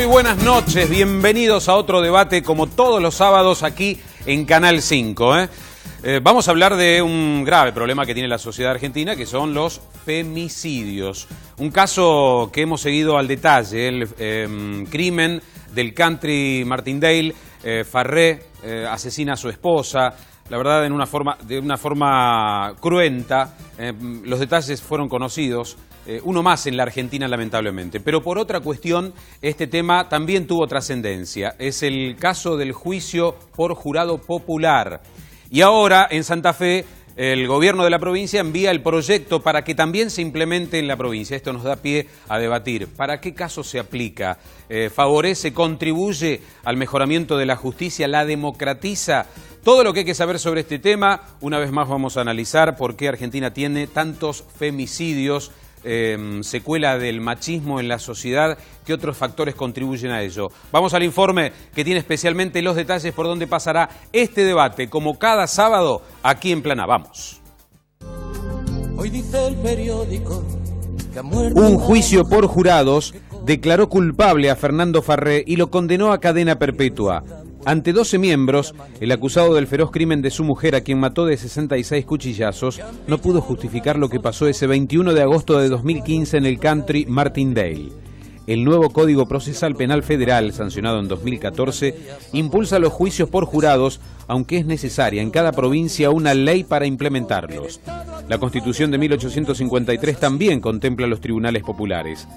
buenas noches, bienvenidos a otro debate como todos los sábados aquí en Canal 5. Vamos a hablar de un grave problema que tiene la sociedad argentina, que son los femicidios. Un caso que hemos seguido al detalle, el crimen del country Martindale. Farré asesina a su esposa, la verdad de una forma cruenta. Los detalles fueron conocidos. Uno más en la Argentina, lamentablemente. Pero por otra cuestión, este tema también tuvo trascendencia. Es el caso del juicio por jurado popular. Y ahora, en Santa Fe, el gobierno de la provincia envía el proyecto para que también se implemente en la provincia. Esto nos da pie a debatir. ¿Para qué caso se aplica? ¿Favorece, contribuye al mejoramiento de la justicia? ¿La democratiza? Todo lo que hay que saber sobre este tema, una vez más vamos a analizar por qué Argentina tiene tantos femicidios, secuela del machismo en la sociedad, qué otros factores contribuyen a ello. Vamos al informe que tiene especialmente los detalles por donde pasará este debate, como cada sábado, aquí en Plan A. Vamos. Hoy dice el periódico que ha muerto. Un juicio por jurados declaró culpable a Fernando Farré y lo condenó a cadena perpetua. Ante 12 miembros, el acusado del feroz crimen de su mujer, a quien mató de 66 cuchillazos, no pudo justificar lo que pasó ese 21 de agosto de 2015 en el country Martindale. El nuevo Código Procesal Penal Federal, sancionado en 2014, impulsa los juicios por jurados, aunque es necesaria en cada provincia una ley para implementarlos. La Constitución de 1853 también contempla los tribunales populares.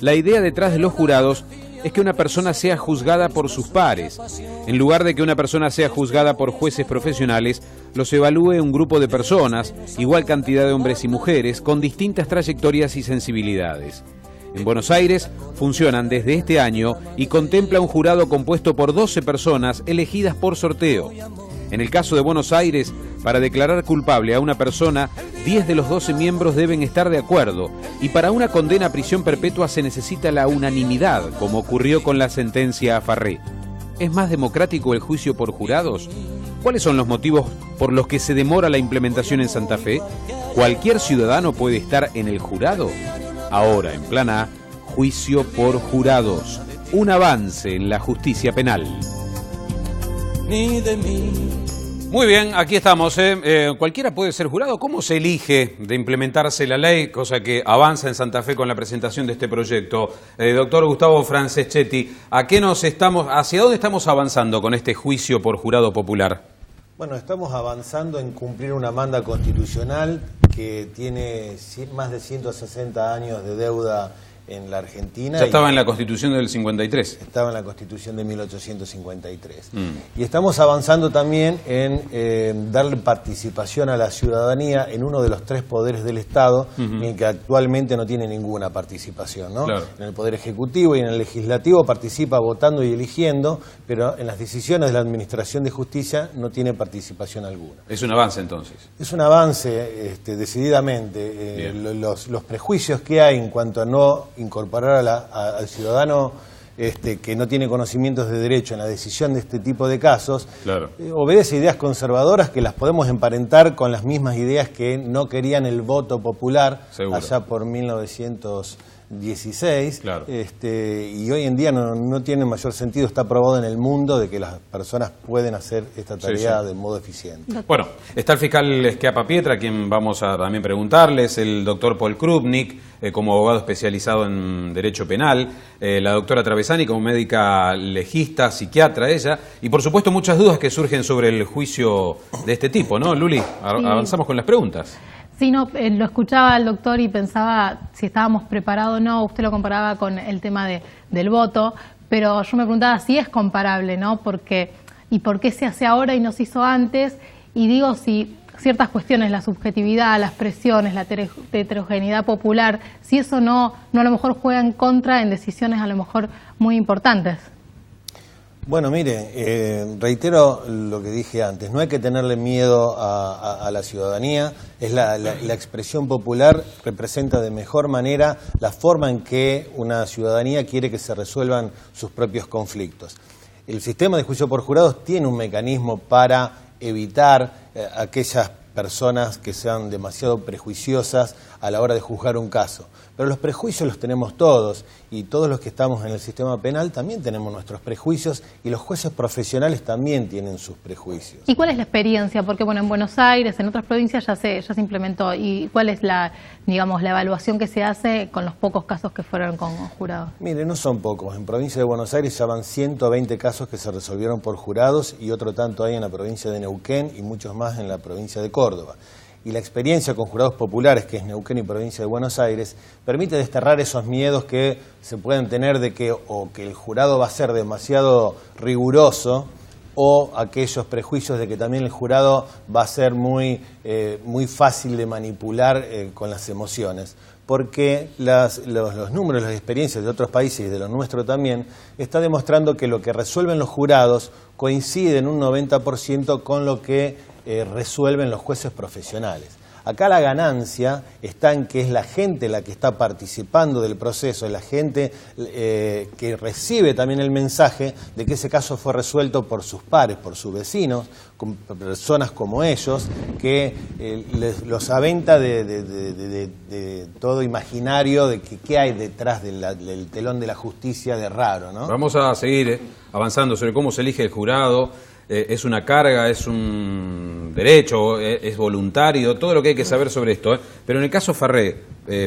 La idea detrás de los jurados es que una persona sea juzgada por sus pares. En lugar de que una persona sea juzgada por jueces profesionales, los evalúe un grupo de personas, igual cantidad de hombres y mujeres, con distintas trayectorias y sensibilidades. En Buenos Aires funcionan desde este año y contempla un jurado compuesto por 12 personas elegidas por sorteo. En el caso de Buenos Aires, para declarar culpable a una persona, 10 de los 12 miembros deben estar de acuerdo, y para una condena a prisión perpetua se necesita la unanimidad, como ocurrió con la sentencia a Farré. ¿Es más democrático el juicio por jurados? ¿Cuáles son los motivos por los que se demora la implementación en Santa Fe? ¿Cualquier ciudadano puede estar en el jurado? Ahora, en Plan A, juicio por jurados. Un avance en la justicia penal. Ni de mí. Muy bien, aquí estamos. ¿Cualquiera puede ser jurado? ¿Cómo se elige de implementarse la ley? Cosa que avanza en Santa Fe con la presentación de este proyecto. Doctor Gustavo Franceschetti, ¿hacia dónde estamos avanzando con este juicio por jurado popular? Bueno, estamos avanzando en cumplir una manda constitucional que tiene más de 160 años de deuda en la Argentina. Ya estaba en la Constitución del 53. Estaba en la Constitución de 1853. Y estamos avanzando también en darle participación a la ciudadanía en uno de los 3 poderes del Estado, en el que actualmente no tiene ninguna participación, ¿no? Claro. En el Poder Ejecutivo y en el Legislativo participa votando y eligiendo, pero en las decisiones de la Administración de Justicia no tiene participación alguna. Es un avance entonces. Es un avance decididamente. Los prejuicios que hay en cuanto a no incorporar al ciudadano que no tiene conocimientos de derecho en la decisión de este tipo de casos, claro, obedece a ideas conservadoras que las podemos emparentar con las mismas ideas que no querían el voto popular. Seguro. Allá por 1916, claro. Y hoy en día no tiene mayor sentido. Está probado en el mundo de que las personas pueden hacer esta tarea de modo eficiente. Bueno, está el fiscal Schiappa Pietra, a quien vamos a también preguntarles, el doctor Paul Krupnik, como abogado especializado en derecho penal, la doctora Travesani como médica legista, psiquiatra ella, y por supuesto muchas dudas que surgen sobre el juicio de este tipo, ¿no, Luli? Avanzamos con las preguntas. Sí, no, lo escuchaba al doctor y pensaba si estábamos preparados o no. Usted lo comparaba con el tema del voto, pero yo me preguntaba si es comparable, ¿no? ¿Por qué se hace ahora y no se hizo antes? Y digo, si ciertas cuestiones, la subjetividad, las presiones, la heterogeneidad popular, si eso no a lo mejor juega en contra en decisiones a lo mejor muy importantes. Bueno, mire, reitero lo que dije antes, no hay que tenerle miedo a la ciudadanía, la expresión popular representa de mejor manera la forma en que una ciudadanía quiere que se resuelvan sus propios conflictos. El sistema de juicio por jurados tiene un mecanismo para evitar aquellas personas que sean demasiado prejuiciosas a la hora de juzgar un caso. Pero los prejuicios los tenemos todos, y todos los que estamos en el sistema penal también tenemos nuestros prejuicios, y los jueces profesionales también tienen sus prejuicios. ¿Y cuál es la experiencia? Porque bueno, en Buenos Aires, en otras provincias ya se implementó. ¿Y cuál es la evaluación que se hace con los pocos casos que fueron con jurados? Mire, no son pocos. En provincia de Buenos Aires ya van 120 casos que se resolvieron por jurados, y otro tanto hay en la provincia de Neuquén y muchos más en la provincia de Córdoba. Y la experiencia con jurados populares, que es Neuquén y provincia de Buenos Aires, permite desterrar esos miedos que se pueden tener de que o que el jurado va a ser demasiado riguroso, o aquellos prejuicios de que también el jurado va a ser muy fácil de manipular con las emociones. Porque los números, las experiencias de otros países y de los nuestros también, está demostrando que lo que resuelven los jurados coincide en un 90% con lo que resuelven los jueces profesionales. Acá la ganancia está en que es la gente la que está participando del proceso, es la gente que recibe también el mensaje de que ese caso fue resuelto por sus pares, por sus vecinos, con personas como ellos, que los aventa de todo imaginario de que qué hay detrás del telón de la justicia de raro, ¿no? Vamos a seguir avanzando sobre cómo se elige el jurado. ¿Es una carga, es un derecho, es voluntario? Todo lo que hay que saber sobre esto. Pero en el caso Farré,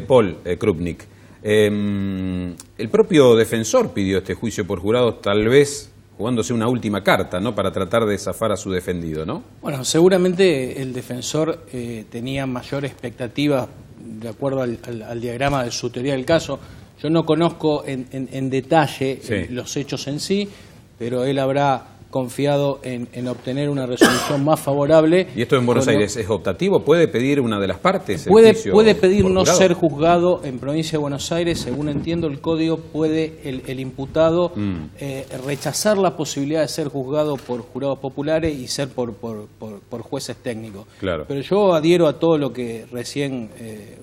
Paul Krupnik, el propio defensor pidió este juicio por jurados, tal vez jugándose una última carta, ¿no?, para tratar de zafar a su defendido, ¿no? Bueno, seguramente el defensor tenía mayor expectativa de acuerdo al diagrama de su teoría del caso. Yo no conozco en detalle los hechos en sí, pero él habrá confiado en obtener una resolución más favorable. ¿Y esto en Buenos Aires es optativo? ¿Puede pedir una de las partes? Puede pedir no ser juzgado en provincia de Buenos Aires. Según entiendo el código, puede el imputado rechazar la posibilidad de ser juzgado por jurados populares y ser por jueces técnicos. Claro. Pero yo adhiero a todo lo que recién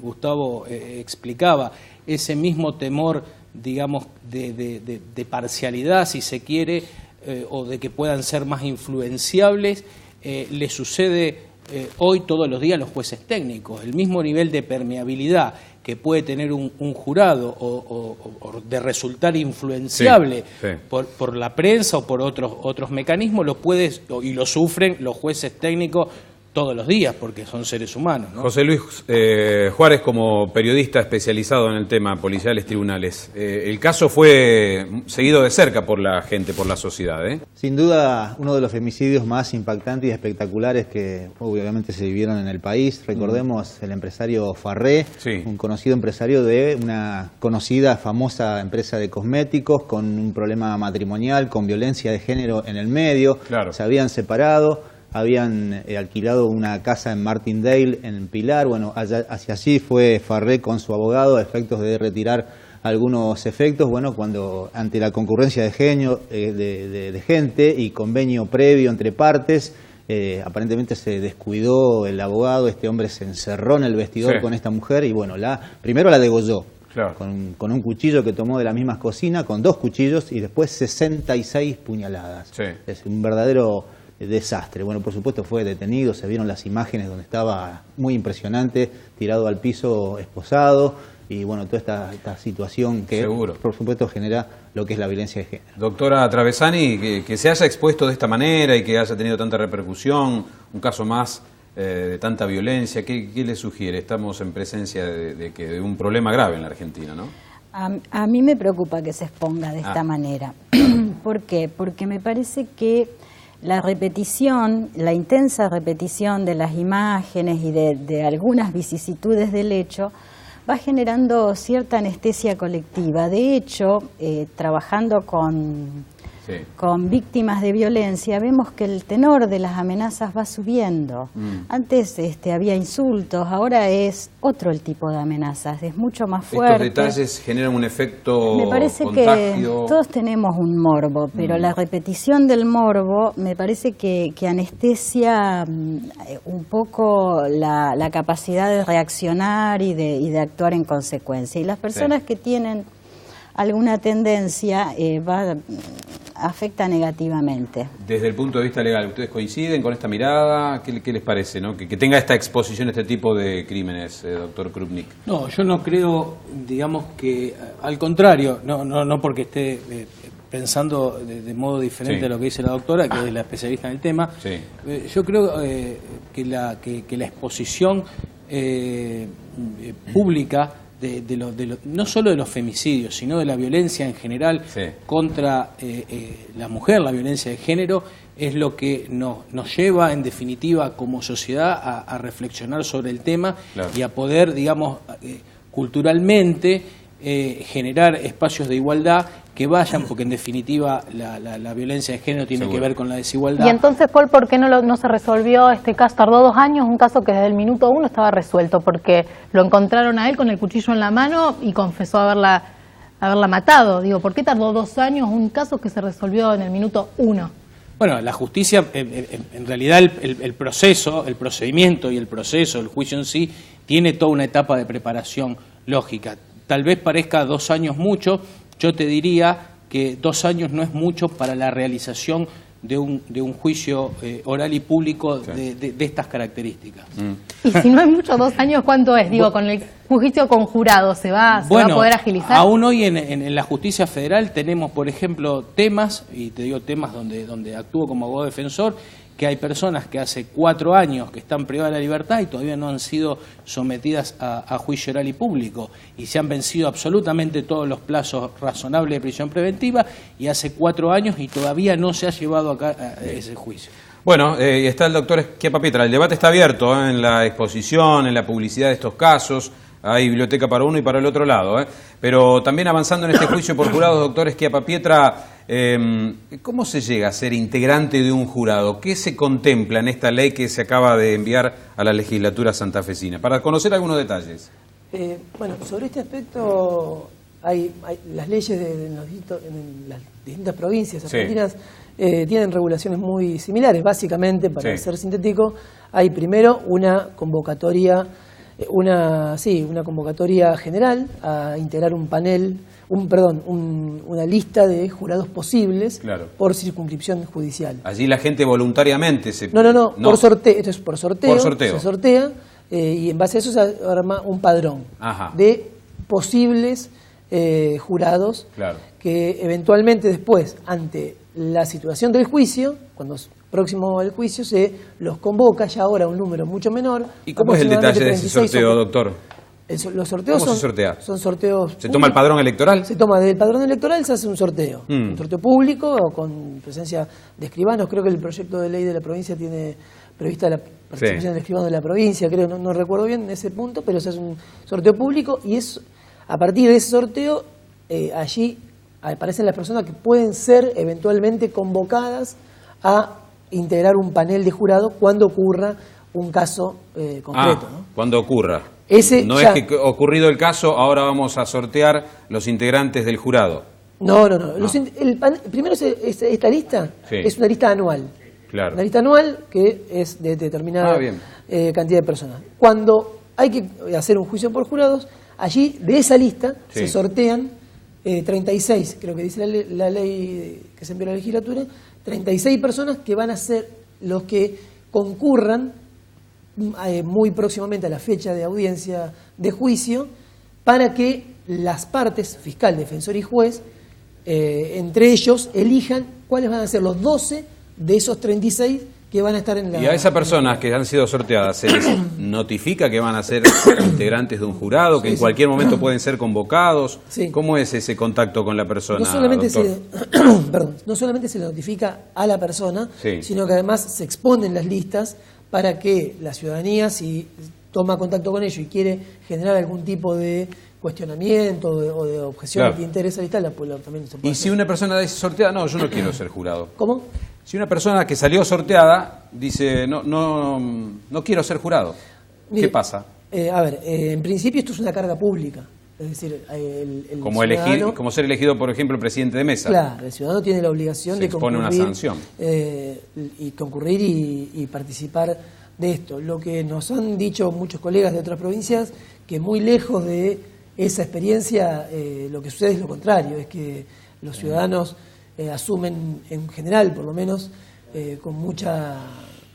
Gustavo explicaba. Ese mismo temor, digamos, de parcialidad, si se quiere, o de que puedan ser más influenciables, le sucede hoy todos los días a los jueces técnicos. El mismo nivel de permeabilidad que puede tener un jurado o de resultar influenciable por la prensa o por otros mecanismos, y lo sufren los jueces técnicos todos los días, porque son seres humanos, ¿no? José Luis Juárez, como periodista especializado en el tema policiales, tribunales, el caso fue seguido de cerca por la gente, por la sociedad, ¿eh? Sin duda, uno de los femicidios más impactantes y espectaculares que obviamente se vivieron en el país. Recordemos el empresario Farré, un conocido empresario de una conocida, famosa empresa de cosméticos, con un problema matrimonial, con violencia de género en el medio. Claro. Se habían separado. Habían alquilado una casa en Martindale, en Pilar. Bueno, hacia allí fue Farré con su abogado a efectos de retirar algunos efectos. Bueno, cuando ante la concurrencia de gente y convenio previo entre partes, aparentemente se descuidó el abogado. Este hombre se encerró en el vestidor con esta mujer y bueno, primero la degolló. Claro. Con un cuchillo que tomó de la misma cocina, con 2 cuchillos y después 66 puñaladas. Es un verdadero desastre. Bueno, por supuesto fue detenido, se vieron las imágenes donde estaba muy impresionante, tirado al piso, esposado, y bueno, toda esta situación que por supuesto genera lo que es la violencia de género. Doctora Travesani, que se haya expuesto de esta manera y que haya tenido tanta repercusión, un caso más de tanta violencia, ¿qué le sugiere? Estamos en presencia de un problema grave en la Argentina, ¿no? A mí me preocupa que se exponga de esta manera. ¿Por qué? Porque me parece que la repetición, la intensa repetición de las imágenes y de algunas vicisitudes del hecho va generando cierta anestesia colectiva. De hecho, trabajando con víctimas de violencia, vemos que el tenor de las amenazas va subiendo. Antes había insultos, ahora es otro el tipo de amenazas, es mucho más fuerte. Estos detalles generan un efecto Me parece contagio. Que todos tenemos un morbo, pero la repetición del morbo me parece que anestesia un poco la capacidad de reaccionar y de actuar en consecuencia. Y las personas que tienen alguna tendencia afecta negativamente. Desde el punto de vista legal, ¿ustedes coinciden con esta mirada? ¿Qué les parece, no? Que tenga esta exposición, este tipo de crímenes, doctor Krupnik? No, yo no creo, digamos que, al contrario, no porque esté pensando de modo diferente a lo que dice la doctora, que es la especialista en el tema. Sí. Yo creo que la exposición pública no solo de los femicidios, sino de la violencia en general contra la mujer, la violencia de género, es lo que nos lleva, en definitiva, como sociedad, a reflexionar sobre el tema y a poder, digamos, culturalmente generar espacios de igualdad que vayan, porque en definitiva la violencia de género tiene que ver con la desigualdad. Y entonces, Paul, ¿por qué no se resolvió este caso? Tardó 2 años, un caso que desde el minuto 1 estaba resuelto, porque lo encontraron a él con el cuchillo en la mano y confesó haberla matado. Digo, ¿por qué tardó 2 años un caso que se resolvió en el minuto 1? Bueno, la justicia, en realidad el proceso, el procedimiento y el proceso, el juicio en sí, tiene toda una etapa de preparación lógica. Tal vez parezca 2 años mucho. Yo te diría que 2 años no es mucho para la realización de un juicio oral y público de estas características. Y si no es mucho, 2 años, ¿cuánto es? Digo, con el juicio con jurado, ¿se va a poder agilizar? Aún hoy en la justicia federal tenemos, por ejemplo, temas, y te digo temas donde actúo como abogado defensor, que hay personas que hace 4 años que están privadas de la libertad y todavía no han sido sometidas a juicio oral y público, y se han vencido absolutamente todos los plazos razonables de prisión preventiva, y hace 4 años y todavía no se ha llevado a cabo ese juicio. Bueno, está el doctor Schiappapietra. El debate está abierto en la exposición, en la publicidad de estos casos. Hay biblioteca para uno y para el otro lado. Pero también avanzando en este juicio por jurados, doctor Schiappapietra, ¿cómo se llega a ser integrante de un jurado? ¿Qué se contempla en esta ley que se acaba de enviar a la legislatura santafesina? Para conocer algunos detalles. Bueno, sobre este aspecto hay las leyes en las distintas provincias argentinas tienen regulaciones muy similares. Básicamente, para ser sintético, hay primero una convocatoria general a integrar un panel, una lista de jurados posibles por circunscripción judicial. Allí la gente voluntariamente se... No. Por sorteo. Esto es por sorteo. Se sortea y en base a eso se arma un padrón de posibles jurados que eventualmente después, ante la situación del juicio, cuando próximo al juicio, se los convoca ya ahora un número mucho menor. ¿Y cómo es el detalle de ese sorteo, doctor? Los sorteos ¿Cómo se sortea? Son sorteos. ¿Se toma el padrón electoral? Se toma del padrón electoral, se hace un sorteo. Un sorteo público o con presencia de escribanos. Creo que el proyecto de ley de la provincia tiene prevista la participación del escribano de la provincia, creo, no recuerdo bien ese punto, pero se hace un sorteo público y es a partir de ese sorteo allí aparecen las personas que pueden ser eventualmente convocadas a integrar un panel de jurado cuando ocurra un caso concreto. ¿No? Cuando ocurra. Es que ocurrido el caso, ahora vamos a sortear los integrantes del jurado. No. Primero esta lista es una lista anual. Claro. Una lista anual que es de determinada cantidad de personas. Cuando hay que hacer un juicio por jurados, allí de esa lista se sortean 36, creo que dice la ley que se envió a la legislatura, 36 personas que van a ser los que concurran muy próximamente a la fecha de audiencia de juicio para que las partes, fiscal, defensor y juez, entre ellos elijan cuáles van a ser los 12 de esos 36 que van a estar en la... Y a esas personas que han sido sorteadas, ¿se les notifica que van a ser integrantes de un jurado, que en cualquier momento pueden ser convocados? ¿Cómo es ese contacto con la persona, no solamente doctor? No solamente se le notifica a la persona, sino que además se exponen las listas para que la ciudadanía, si toma contacto con ellos y quiere generar algún tipo de cuestionamiento o de objeción que interesa la lista, también se puede hacer. Si una persona dice sorteada, no, yo no quiero ser jurado. ¿Cómo? Si una persona que salió sorteada dice, no quiero ser jurado, ¿qué pasa? En principio esto es una carga pública. Es decir, como ser elegido, por ejemplo, presidente de mesa. Claro, el ciudadano tiene la obligación de concurrir, una sanción. Concurrir y participar de esto. Lo que nos han dicho muchos colegas de otras provincias, que muy lejos de esa experiencia, lo que sucede es lo contrario, es que los ciudadanos asumen en general, por lo menos, con mucha,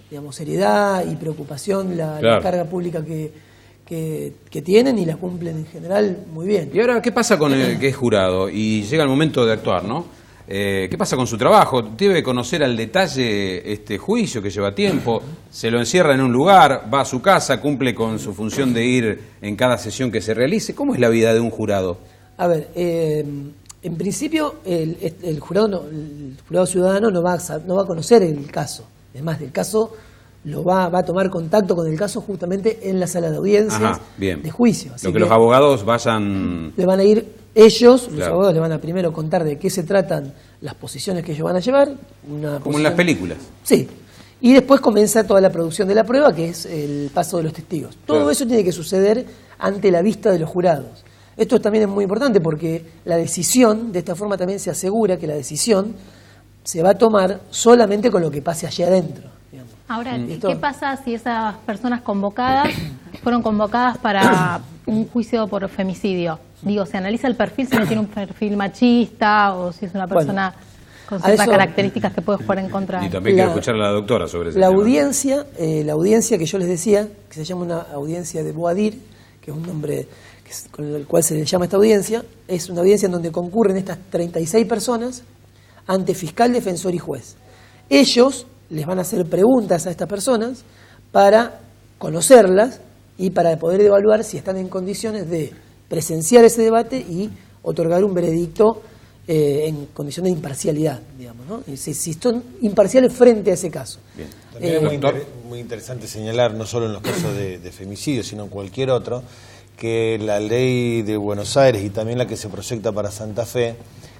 digamos, seriedad y preocupación la carga pública que tienen y la cumplen en general muy bien. Y ahora, ¿qué pasa con el que es jurado y llega el momento de actuar, ¿no? ¿Qué pasa con su trabajo? Debe conocer al detalle este juicio que lleva tiempo, se lo encierra en un lugar, va a su casa, cumple con su función de ir en cada sesión que se realice. ¿Cómo es la vida de un jurado? A ver, en principio el jurado ciudadano no va a conocer el caso. Es más, del caso va a tomar contacto con el caso justamente en la sala de audiencias de juicio. Así lo que los abogados vayan... Le van a ir ellos, los abogados le van a primero contar de qué se tratan las posiciones que ellos van a llevar. Como en las películas. Sí. Y después comienza toda la producción de la prueba, que es el paso de los testigos. Todo eso tiene que suceder ante la vista de los jurados. Esto también es muy importante porque la decisión, de esta forma también se asegura que la decisión se va a tomar solamente con lo que pase allí adentro. Digamos. Ahora, ¿qué pasa si esas personas convocadas fueron convocadas para un juicio por femicidio? Digo, ¿se analiza el perfil, si no tiene un perfil machista o si es una persona con ciertas características que puede jugar en contra? Y también quiero escuchar a la doctora sobre eso. La audiencia que yo les decía, que se llama una audiencia de Boadir, que es un nombre con el cual se le llama esta audiencia, es una audiencia en donde concurren estas 36 personas ante fiscal, defensor y juez. Ellos les van a hacer preguntas a estas personas para conocerlas y para poder evaluar si están en condiciones de presenciar ese debate y otorgar un veredicto en condición de imparcialidad, digamos, ¿no? Si son imparciales frente a ese caso. Bien. También es muy interesante señalar, no solo en los casos de femicidio, sino en cualquier otro, que la ley de Buenos Aires y también la que se proyecta para Santa Fe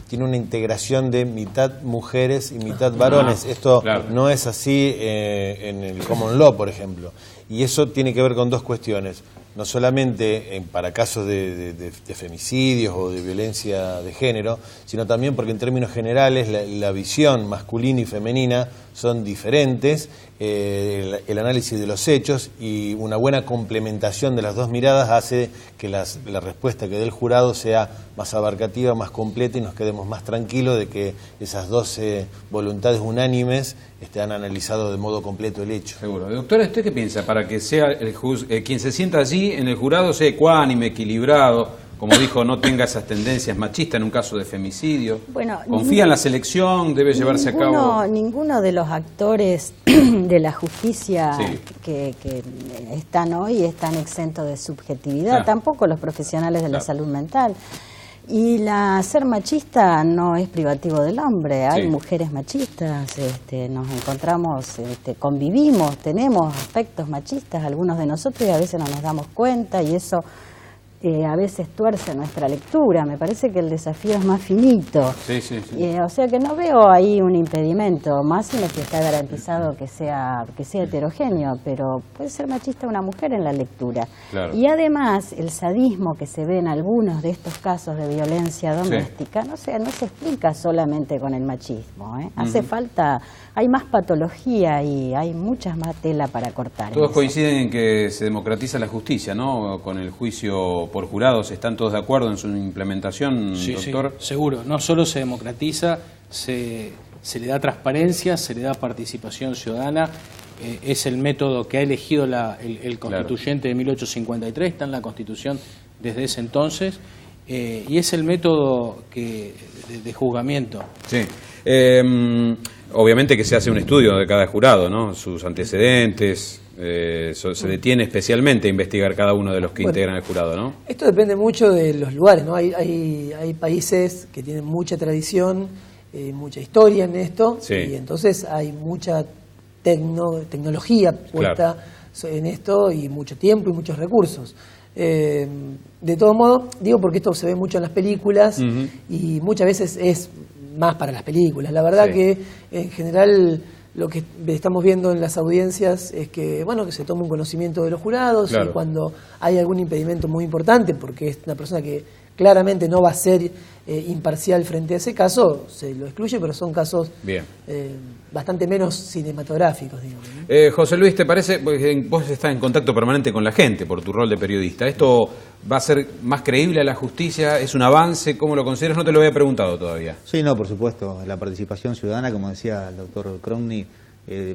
tiene una integración de mitad mujeres y mitad varones. Esto no es así en el common law, por ejemplo. Y eso tiene que ver con dos cuestiones. No solamente para casos de femicidios o de violencia de género, sino también porque en términos generales la visión masculina y femenina son diferentes, el análisis de los hechos y una buena complementación de las dos miradas hace que la respuesta que dé el jurado sea más abarcativa, más completa y nos quedemos más tranquilos de que esas 12 voluntades unánimes han analizado de modo completo el hecho. Seguro. Doctora, ¿usted qué piensa? Para que sea quien se sienta allí en el jurado sea ecuánime, equilibrado, como dijo, no tenga esas tendencias machistas en un caso de femicidio. Bueno, ¿confía en la selección? ¿Debe llevarse a cabo? Ninguno de los actores de la justicia que están hoy están exentos de subjetividad, tampoco los profesionales de la salud mental. Y ser machista no es privativo del hombre, hay mujeres machistas, nos encontramos, convivimos, tenemos aspectos machistas, algunos de nosotros, y a veces no nos damos cuenta, y eso a veces tuerce nuestra lectura. Me parece que el desafío es más finito. O sea que no veo ahí un impedimento, más si no es que está garantizado que sea heterogéneo, pero puede ser machista una mujer en la lectura. Y además el sadismo que se ve en algunos de estos casos de violencia doméstica no se explica solamente con el machismo, hace falta, hay más patología y hay muchas más tela para cortar. Todos coinciden en que se democratiza la justicia, ¿no? Con el juicio por jurados, ¿están todos de acuerdo en su implementación, doctor? Sí, seguro. No solo se democratiza, se le da transparencia, se le da participación ciudadana. Es el método que ha elegido el constituyente de 1853, está en la Constitución desde ese entonces, y es el método de juzgamiento. Sí. Obviamente que se hace un estudio de cada jurado, ¿no? Sus antecedentes, se detiene especialmente a investigar cada uno de los que integran el jurado, ¿no? Esto depende mucho de los lugares, ¿no? Hay países que tienen mucha tradición, mucha historia en esto, y entonces hay mucha tecnología puesta en esto y mucho tiempo y muchos recursos. De todo modo, digo porque esto se ve mucho en las películas y muchas veces es más para las películas. La verdad que en general lo que estamos viendo en las audiencias es que que se toma un conocimiento de los jurados y cuando hay algún impedimento muy importante, porque es una persona que claramente no va a ser imparcial frente a ese caso, se lo excluye, pero son casos bastante menos cinematográficos, digamos, ¿no? José Luis, ¿te parece? Vos estás en contacto permanente con la gente por tu rol de periodista. ¿Esto va a ser más creíble a la justicia? ¿Es un avance? ¿Cómo lo consideras? No te lo había preguntado todavía. Sí, no, por supuesto. La participación ciudadana, como decía el doctor Crowny,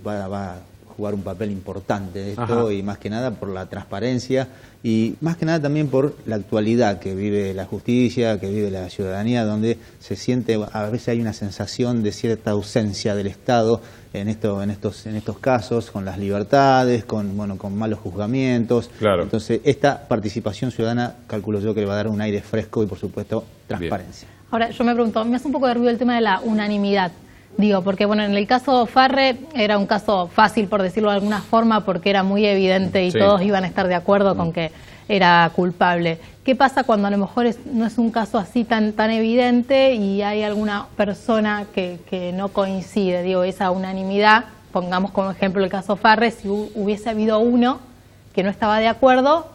va a jugar un papel importante en esto. Y más que nada por la transparencia y más que nada también por la actualidad que vive la justicia, que vive la ciudadanía, donde se siente, a veces hay una sensación de cierta ausencia del Estado en estos casos, con las libertades, con malos juzgamientos. Claro. Entonces, esta participación ciudadana, calculo yo que le va a dar un aire fresco y, por supuesto, transparencia. Bien. Ahora, yo me pregunto, me hace un poco de ruido el tema de la unanimidad. Digo, porque bueno, en el caso Farre era un caso fácil, por decirlo de alguna forma, porque era muy evidente y todos iban a estar de acuerdo con que era culpable. ¿Qué pasa cuando a lo mejor no es un caso así tan evidente y hay alguna persona que no coincide? Digo, esa unanimidad, pongamos como ejemplo el caso Farre, si hubiese habido uno que no estaba de acuerdo,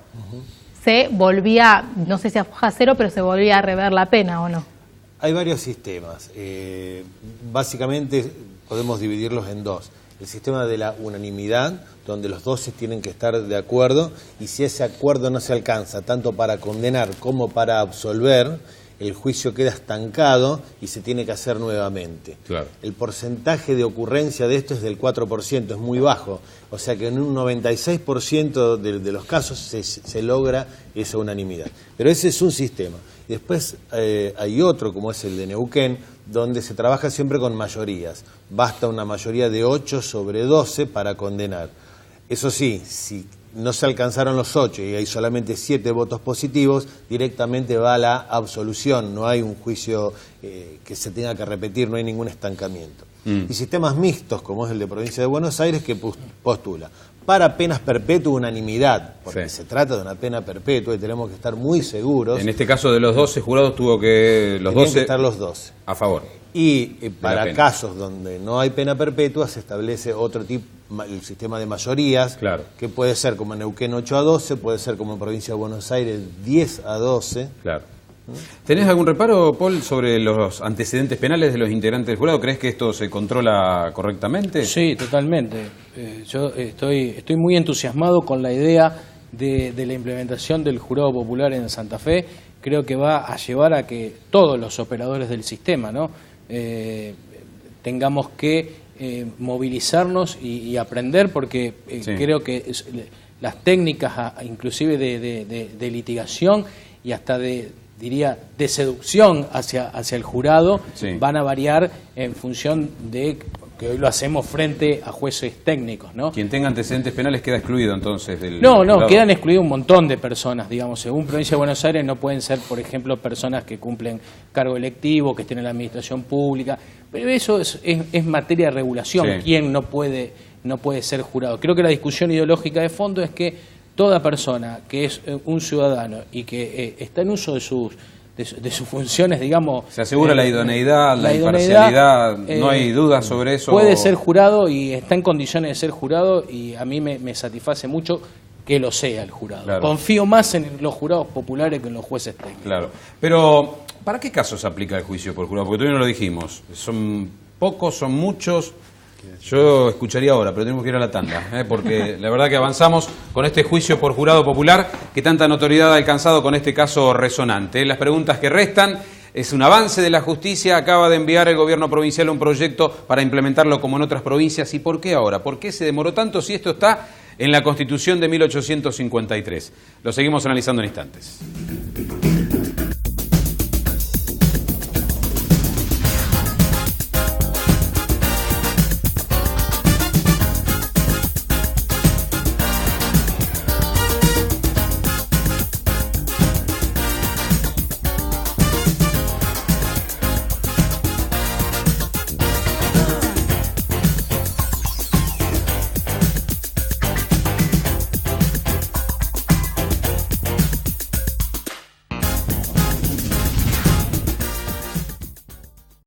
se volvía, no sé si a foja cero, pero se volvía a rever la pena, ¿o no? Hay varios sistemas. Básicamente podemos dividirlos en dos. El sistema de la unanimidad, donde los 12 tienen que estar de acuerdo, y si ese acuerdo no se alcanza, tanto para condenar como para absolver, el juicio queda estancado y se tiene que hacer nuevamente. Claro. El porcentaje de ocurrencia de esto es del 4%, es muy bajo. O sea que en un 96% de los casos se logra esa unanimidad. Pero ese es un sistema. Y después hay otro, como es el de Neuquén, donde se trabaja siempre con mayorías. Basta una mayoría de 8 sobre 12 para condenar. Eso sí, si no se alcanzaron los 8 y hay solamente 7 votos positivos, directamente va a la absolución. No hay un juicio que se tenga que repetir, no hay ningún estancamiento. Y sistemas mixtos, como es el de Provincia de Buenos Aires, que postula para penas perpetuas unanimidad, porque se trata de una pena perpetua y tenemos que estar muy seguros. En este caso de los 12 jurados tuvo que... Tenían que estar los 12. A favor. Y para casos donde no hay pena perpetua se establece otro tipo, el sistema de mayorías, que puede ser como en Neuquén 8-12, puede ser como en Provincia de Buenos Aires 10-12. Claro. ¿Tenés algún reparo, Paul, sobre los antecedentes penales de los integrantes del jurado? ¿Crees que esto se controla correctamente? Sí, totalmente. Yo estoy muy entusiasmado con la idea de la implementación del jurado popular en Santa Fe. Creo que va a llevar a que todos los operadores del sistema, ¿no? Tengamos que movilizarnos y aprender, porque creo que las técnicas inclusive de litigación y hasta diría de seducción hacia el jurado van a variar en función de que hoy lo hacemos frente a jueces técnicos, ¿no? Quien tenga antecedentes penales queda excluido entonces del No, jurado. quedan excluidos un montón de personas, digamos, según Provincia de Buenos Aires no pueden ser, por ejemplo, personas que cumplen cargo electivo, que estén en la administración pública, pero eso es materia de regulación, quién no puede ser jurado. Creo que la discusión ideológica de fondo es que toda persona que es un ciudadano y que está en uso de sus funciones, digamos... Se asegura la idoneidad, la imparcialidad, no hay dudas sobre eso. Puede ser jurado y está en condiciones de ser jurado, y a mí me satisface mucho que lo sea el jurado. Claro. Confío más en los jurados populares que en los jueces técnicos. Claro, pero ¿para qué casos se aplica el juicio por jurado? Porque todavía no lo dijimos. ¿Son pocos, son muchos? Yo escucharía ahora, pero tenemos que ir a la tanda, porque la verdad que avanzamos con este juicio por jurado popular que tanta notoriedad ha alcanzado con este caso resonante. Las preguntas que restan: es un avance de la justicia, acaba de enviar el gobierno provincial un proyecto para implementarlo como en otras provincias, ¿y por qué ahora? ¿Por qué se demoró tanto si esto está en la Constitución de 1853? Lo seguimos analizando en instantes.